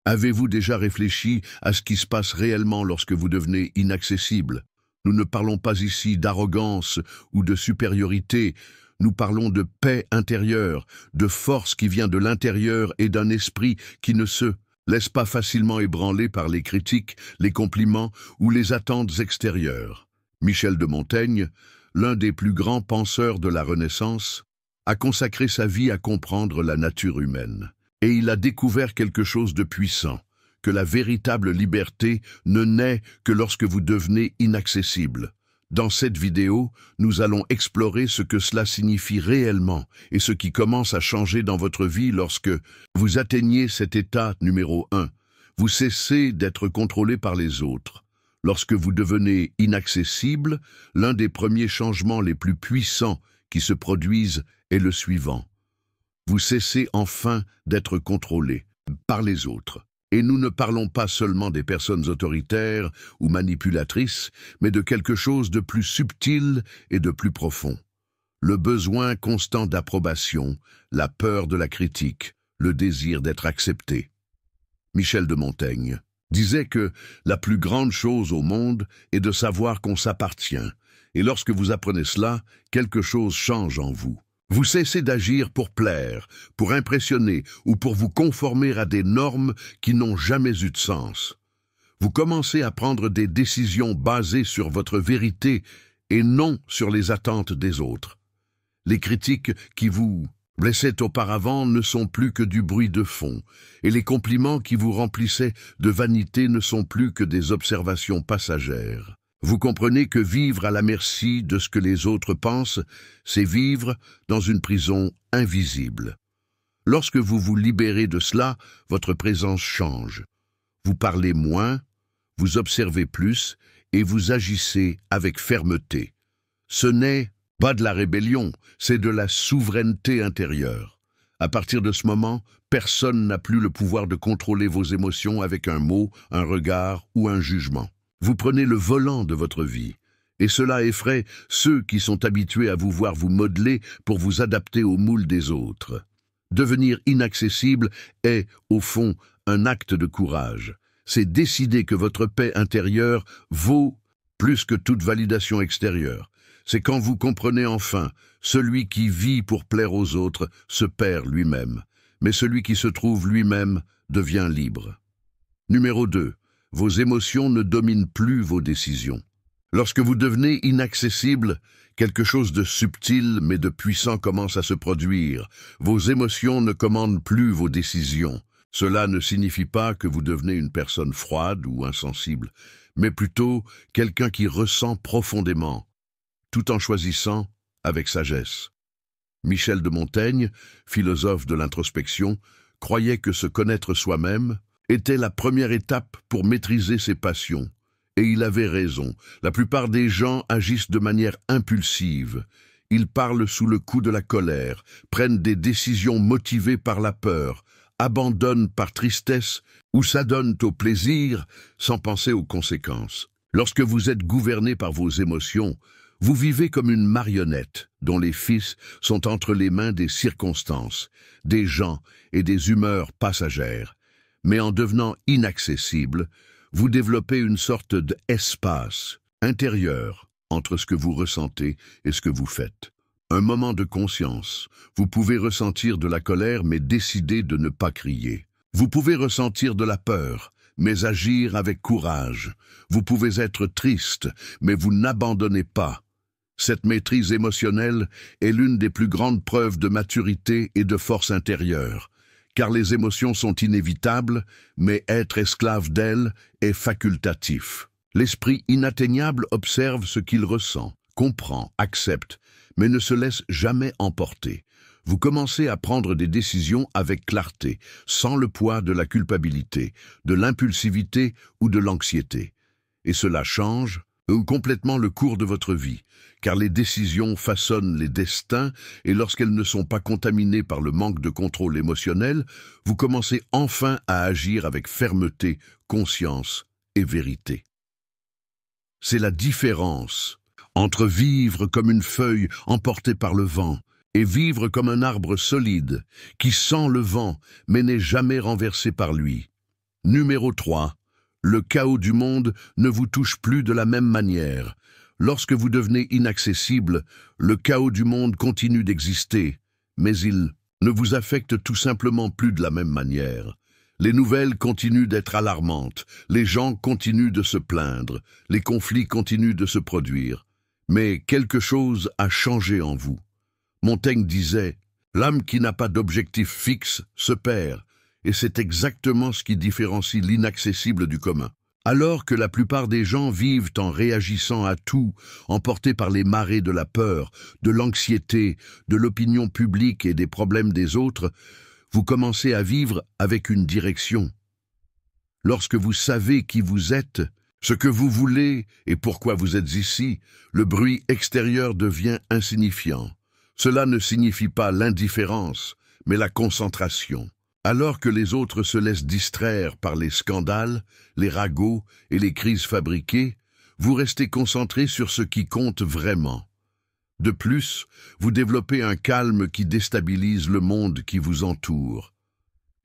Avez-vous déjà réfléchi à ce qui se passe réellement lorsque vous devenez inaccessible? Nous ne parlons pas ici d'arrogance ou de supériorité, nous parlons de paix intérieure, de force qui vient de l'intérieur et d'un esprit qui ne se laisse pas facilement ébranler par les critiques, les compliments ou les attentes extérieures. Michel de Montaigne, l'un des plus grands penseurs de la Renaissance, a consacré sa vie à comprendre la nature humaine. Et il a découvert quelque chose de puissant, que la véritable liberté ne naît que lorsque vous devenez inaccessible. Dans cette vidéo, nous allons explorer ce que cela signifie réellement et ce qui commence à changer dans votre vie lorsque vous atteignez cet état numéro 1. Vous cessez d'être contrôlé par les autres. Lorsque vous devenez inaccessible, l'un des premiers changements les plus puissants qui se produisent est le suivant. Vous cessez enfin d'être contrôlé par les autres. Et nous ne parlons pas seulement des personnes autoritaires ou manipulatrices, mais de quelque chose de plus subtil et de plus profond. Le besoin constant d'approbation, la peur de la critique, le désir d'être accepté. Michel de Montaigne disait que la plus grande chose au monde est de savoir qu'on s'appartient. Et lorsque vous apprenez cela, quelque chose change en vous. Vous cessez d'agir pour plaire, pour impressionner ou pour vous conformer à des normes qui n'ont jamais eu de sens. Vous commencez à prendre des décisions basées sur votre vérité et non sur les attentes des autres. Les critiques qui vous blessaient auparavant ne sont plus que du bruit de fond, et les compliments qui vous remplissaient de vanité ne sont plus que des observations passagères. Vous comprenez que vivre à la merci de ce que les autres pensent, c'est vivre dans une prison invisible. Lorsque vous vous libérez de cela, votre présence change. Vous parlez moins, vous observez plus et vous agissez avec fermeté. Ce n'est pas de la rébellion, c'est de la souveraineté intérieure. À partir de ce moment, personne n'a plus le pouvoir de contrôler vos émotions avec un mot, un regard ou un jugement. Vous prenez le volant de votre vie, et cela effraie ceux qui sont habitués à vous voir vous modeler pour vous adapter au moule des autres. Devenir inaccessible est, au fond, un acte de courage. C'est décider que votre paix intérieure vaut plus que toute validation extérieure. C'est quand vous comprenez enfin, celui qui vit pour plaire aux autres se perd lui-même, mais celui qui se trouve lui-même devient libre. Numéro 2. Vos émotions ne dominent plus vos décisions. Lorsque vous devenez inaccessible, quelque chose de subtil mais de puissant commence à se produire. Vos émotions ne commandent plus vos décisions. Cela ne signifie pas que vous devenez une personne froide ou insensible, mais plutôt quelqu'un qui ressent profondément, tout en choisissant avec sagesse. Michel de Montaigne, philosophe de l'introspection, croyait que se connaître soi-même était la première étape pour maîtriser ses passions. Et il avait raison. La plupart des gens agissent de manière impulsive. Ils parlent sous le coup de la colère, prennent des décisions motivées par la peur, abandonnent par tristesse ou s'adonnent au plaisir sans penser aux conséquences. Lorsque vous êtes gouverné par vos émotions, vous vivez comme une marionnette dont les fils sont entre les mains des circonstances, des gens et des humeurs passagères. Mais en devenant inaccessible, vous développez une sorte d'espace intérieur entre ce que vous ressentez et ce que vous faites. Un moment de conscience. Vous pouvez ressentir de la colère mais décider de ne pas crier. Vous pouvez ressentir de la peur mais agir avec courage. Vous pouvez être triste mais vous n'abandonnez pas. Cette maîtrise émotionnelle est l'une des plus grandes preuves de maturité et de force intérieure. Car les émotions sont inévitables, mais être esclave d'elles est facultatif. L'esprit inatteignable observe ce qu'il ressent, comprend, accepte, mais ne se laisse jamais emporter. Vous commencez à prendre des décisions avec clarté, sans le poids de la culpabilité, de l'impulsivité ou de l'anxiété. Et cela change complètement le cours de votre vie, car les décisions façonnent les destins et lorsqu'elles ne sont pas contaminées par le manque de contrôle émotionnel, vous commencez enfin à agir avec fermeté, conscience et vérité. C'est la différence entre vivre comme une feuille emportée par le vent et vivre comme un arbre solide qui sent le vent mais n'est jamais renversé par lui. Numéro 3. Le chaos du monde ne vous touche plus de la même manière. Lorsque vous devenez inaccessible, le chaos du monde continue d'exister, mais il ne vous affecte tout simplement plus de la même manière. Les nouvelles continuent d'être alarmantes, les gens continuent de se plaindre, les conflits continuent de se produire. Mais quelque chose a changé en vous. Montaigne disait « L'âme qui n'a pas d'objectif fixe se perd », et c'est exactement ce qui différencie l'inaccessible du commun. Alors que la plupart des gens vivent en réagissant à tout, emportés par les marées de la peur, de l'anxiété, de l'opinion publique et des problèmes des autres, vous commencez à vivre avec une direction. Lorsque vous savez qui vous êtes, ce que vous voulez et pourquoi vous êtes ici, le bruit extérieur devient insignifiant. Cela ne signifie pas l'indifférence, mais la concentration. Alors que les autres se laissent distraire par les scandales, les ragots et les crises fabriquées, vous restez concentré sur ce qui compte vraiment. De plus, vous développez un calme qui déstabilise le monde qui vous entoure.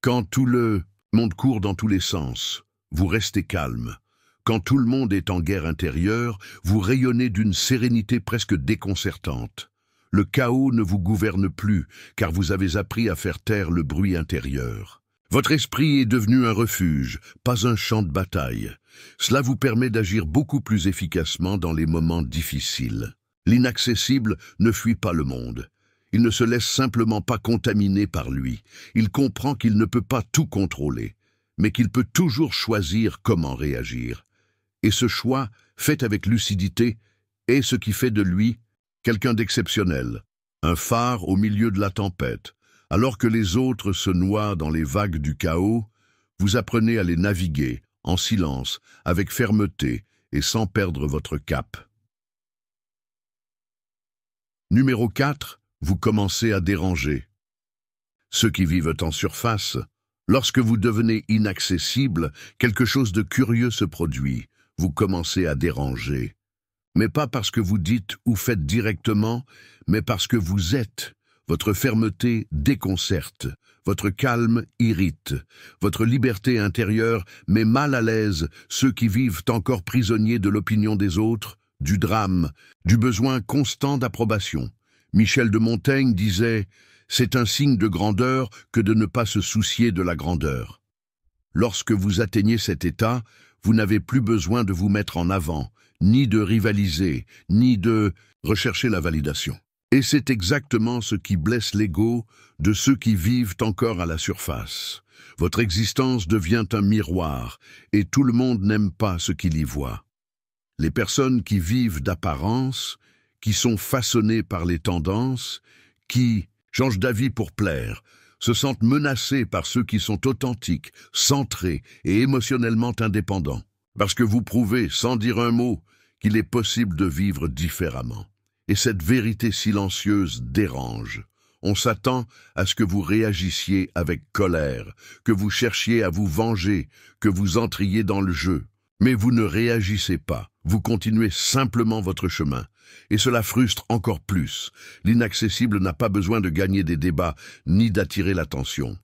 Quand tout le monde court dans tous les sens, vous restez calme. Quand tout le monde est en guerre intérieure, vous rayonnez d'une sérénité presque déconcertante. Le chaos ne vous gouverne plus, car vous avez appris à faire taire le bruit intérieur. Votre esprit est devenu un refuge, pas un champ de bataille. Cela vous permet d'agir beaucoup plus efficacement dans les moments difficiles. L'inaccessible ne fuit pas le monde. Il ne se laisse simplement pas contaminer par lui. Il comprend qu'il ne peut pas tout contrôler, mais qu'il peut toujours choisir comment réagir. Et ce choix, fait avec lucidité, est ce qui fait de lui quelqu'un d'exceptionnel, un phare au milieu de la tempête. Alors que les autres se noient dans les vagues du chaos, vous apprenez à les naviguer, en silence, avec fermeté et sans perdre votre cap. Numéro 4, vous commencez à déranger. Ceux qui vivent en surface, lorsque vous devenez inaccessible, quelque chose de curieux se produit. Vous commencez à déranger. Mais pas parce que vous dites ou faites directement, mais parce que vous êtes. Votre fermeté déconcerte, votre calme irrite, votre liberté intérieure met mal à l'aise ceux qui vivent encore prisonniers de l'opinion des autres, du drame, du besoin constant d'approbation. Michel de Montaigne disait « C'est un signe de grandeur que de ne pas se soucier de la grandeur ». Lorsque vous atteignez cet état, vous n'avez plus besoin de vous mettre en avant, ni de rivaliser, ni de rechercher la validation. Et c'est exactement ce qui blesse l'ego de ceux qui vivent encore à la surface. Votre existence devient un miroir, et tout le monde n'aime pas ce qu'il y voit. Les personnes qui vivent d'apparence, qui sont façonnées par les tendances, qui changent d'avis pour plaire, se sentent menacées par ceux qui sont authentiques, centrés et émotionnellement indépendants. Parce que vous prouvez, sans dire un mot, qu'il est possible de vivre différemment. Et cette vérité silencieuse dérange. On s'attend à ce que vous réagissiez avec colère, que vous cherchiez à vous venger, que vous entriez dans le jeu. Mais vous ne réagissez pas, vous continuez simplement votre chemin. Et cela frustre encore plus. L'inaccessible n'a pas besoin de gagner des débats, ni d'attirer l'attention.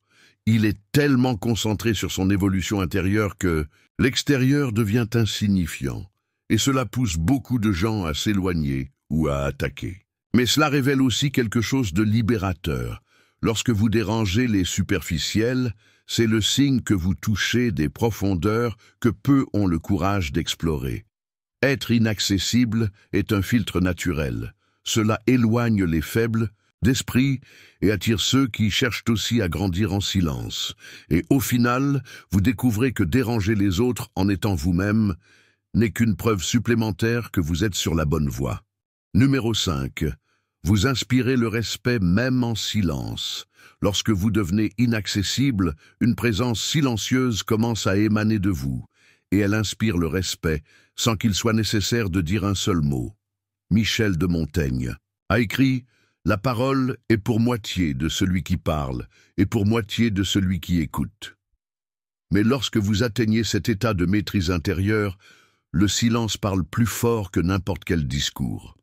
Il est tellement concentré sur son évolution intérieure que l'extérieur devient insignifiant. Et cela pousse beaucoup de gens à s'éloigner ou à attaquer. Mais cela révèle aussi quelque chose de libérateur. Lorsque vous dérangez les superficiels, c'est le signe que vous touchez des profondeurs que peu ont le courage d'explorer. Être inaccessible est un filtre naturel. Cela éloigne les faibles d'esprit et attire ceux qui cherchent aussi à grandir en silence. Et au final, vous découvrez que déranger les autres en étant vous-même n'est qu'une preuve supplémentaire que vous êtes sur la bonne voie. Numéro 5. Vous inspirez le respect même en silence. Lorsque vous devenez inaccessible, une présence silencieuse commence à émaner de vous, et elle inspire le respect sans qu'il soit nécessaire de dire un seul mot. Michel de Montaigne a écrit « La parole est pour moitié de celui qui parle et pour moitié de celui qui écoute ». Mais lorsque vous atteignez cet état de maîtrise intérieure, le silence parle plus fort que n'importe quel discours.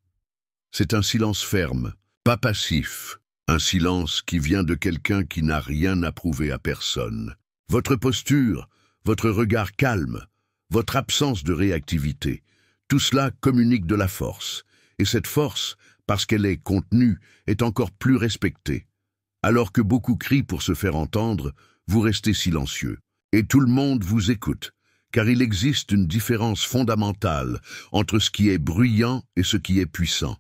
C'est un silence ferme, pas passif, un silence qui vient de quelqu'un qui n'a rien à prouver à personne. Votre posture, votre regard calme, votre absence de réactivité. Tout cela communique de la force. Et cette force, parce qu'elle est contenue, est encore plus respectée. Alors que beaucoup crient pour se faire entendre, vous restez silencieux. Et tout le monde vous écoute, car il existe une différence fondamentale entre ce qui est bruyant et ce qui est puissant.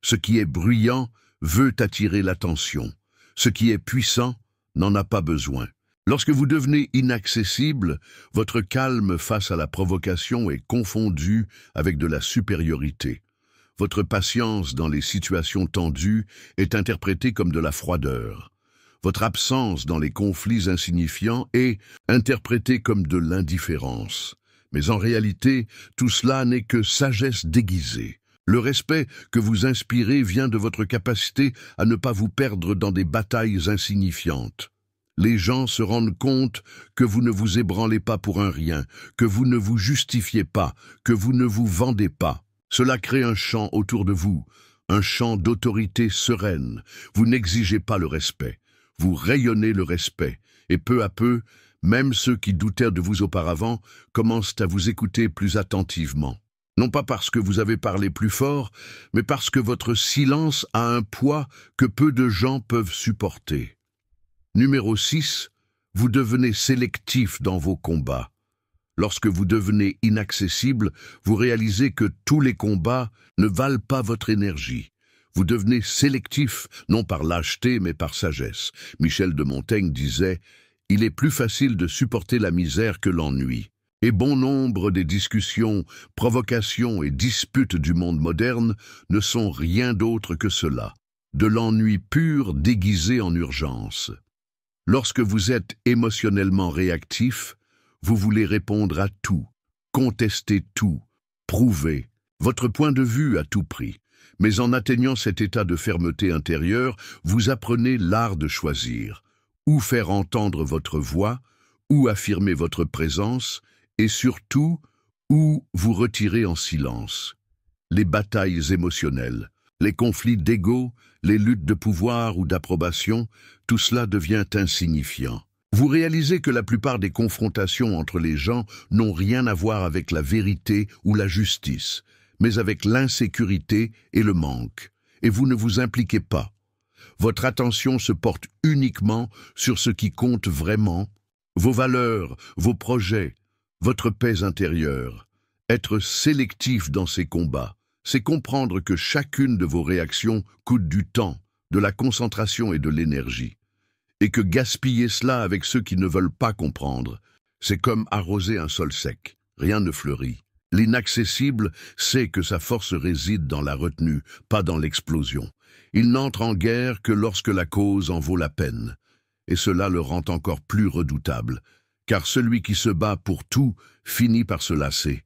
Ce qui est bruyant veut attirer l'attention. Ce qui est puissant n'en a pas besoin. Lorsque vous devenez inaccessible, votre calme face à la provocation est confondu avec de la supériorité. Votre patience dans les situations tendues est interprétée comme de la froideur. Votre absence dans les conflits insignifiants est interprétée comme de l'indifférence. Mais en réalité, tout cela n'est que sagesse déguisée. Le respect que vous inspirez vient de votre capacité à ne pas vous perdre dans des batailles insignifiantes. Les gens se rendent compte que vous ne vous ébranlez pas pour un rien, que vous ne vous justifiez pas, que vous ne vous vendez pas. Cela crée un champ autour de vous, un champ d'autorité sereine. Vous n'exigez pas le respect, vous rayonnez le respect, et peu à peu, même ceux qui doutaient de vous auparavant commencent à vous écouter plus attentivement. Non pas parce que vous avez parlé plus fort, mais parce que votre silence a un poids que peu de gens peuvent supporter. Numéro 6, vous devenez sélectif dans vos combats. Lorsque vous devenez inaccessible, vous réalisez que tous les combats ne valent pas votre énergie. Vous devenez sélectif, non par lâcheté, mais par sagesse. Michel de Montaigne disait « Il est plus facile de supporter la misère que l'ennui ». Et bon nombre des discussions, provocations et disputes du monde moderne ne sont rien d'autre que cela. De l'ennui pur déguisé en urgence. Lorsque vous êtes émotionnellement réactif, vous voulez répondre à tout, contester tout, prouver votre point de vue à tout prix. Mais en atteignant cet état de fermeté intérieure, vous apprenez l'art de choisir, où faire entendre votre voix, où affirmer votre présence, et surtout, où vous retirer en silence. Les batailles émotionnelles, les conflits d'ego, les luttes de pouvoir ou d'approbation, tout cela devient insignifiant. Vous réalisez que la plupart des confrontations entre les gens n'ont rien à voir avec la vérité ou la justice, mais avec l'insécurité et le manque, et vous ne vous impliquez pas. Votre attention se porte uniquement sur ce qui compte vraiment, vos valeurs, vos projets, votre paix intérieure. Être sélectif dans ces combats, c'est comprendre que chacune de vos réactions coûte du temps, de la concentration et de l'énergie. Et que gaspiller cela avec ceux qui ne veulent pas comprendre, c'est comme arroser un sol sec, rien ne fleurit. L'inaccessible sait que sa force réside dans la retenue, pas dans l'explosion. Il n'entre en guerre que lorsque la cause en vaut la peine. Et cela le rend encore plus redoutable, car celui qui se bat pour tout finit par se lasser.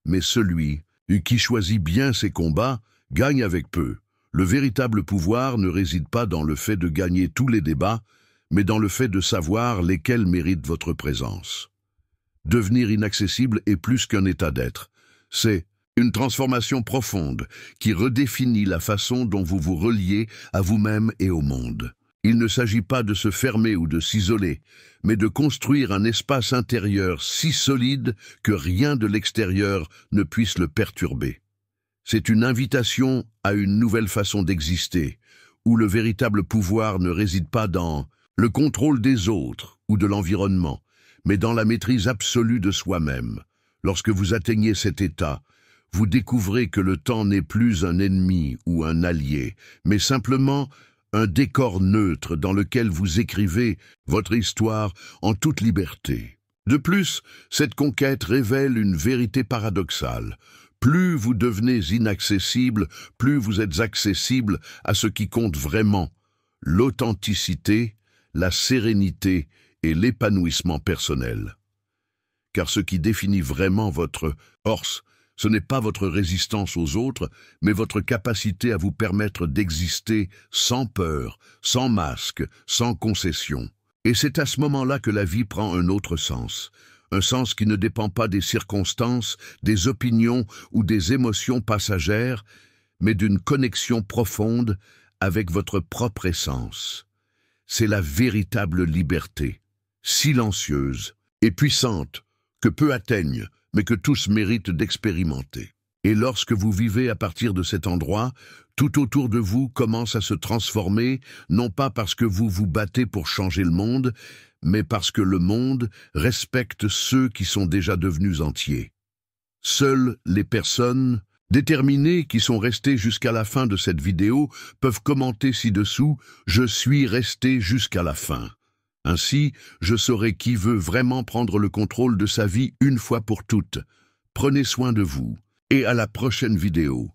Mais celui qui choisit bien ses combats gagne avec peu. Le véritable pouvoir ne réside pas dans le fait de gagner tous les débats, mais dans le fait de savoir lesquels méritent votre présence. Devenir inaccessible est plus qu'un état d'être. C'est une transformation profonde qui redéfinit la façon dont vous vous reliez à vous-même et au monde. Il ne s'agit pas de se fermer ou de s'isoler, mais de construire un espace intérieur si solide que rien de l'extérieur ne puisse le perturber. C'est une invitation à une nouvelle façon d'exister, où le véritable pouvoir ne réside pas dans le contrôle des autres ou de l'environnement, mais dans la maîtrise absolue de soi-même. Lorsque vous atteignez cet état, vous découvrez que le temps n'est plus un ennemi ou un allié, mais simplement un décor neutre dans lequel vous écrivez votre histoire en toute liberté. De plus, cette conquête révèle une vérité paradoxale. Plus vous devenez inaccessible, plus vous êtes accessible à ce qui compte vraiment, l'authenticité, la sérénité et l'épanouissement personnel. Car ce qui définit vraiment votre force, ce n'est pas votre résistance aux autres, mais votre capacité à vous permettre d'exister sans peur, sans masque, sans concession. Et c'est à ce moment-là que la vie prend un autre sens. Un sens qui ne dépend pas des circonstances, des opinions ou des émotions passagères, mais d'une connexion profonde avec votre propre essence. C'est la véritable liberté, silencieuse et puissante, que peu atteignent, mais que tous méritent d'expérimenter. Et lorsque vous vivez à partir de cet endroit, tout autour de vous commence à se transformer, non pas parce que vous vous battez pour changer le monde, mais parce que le monde respecte ceux qui sont déjà devenus entiers. Seules les personnes déterminées qui sont restées jusqu'à la fin de cette vidéo peuvent commenter ci-dessous « Je suis resté jusqu'à la fin ». Ainsi, je saurai qui veut vraiment prendre le contrôle de sa vie une fois pour toutes. Prenez soin de vous et à la prochaine vidéo.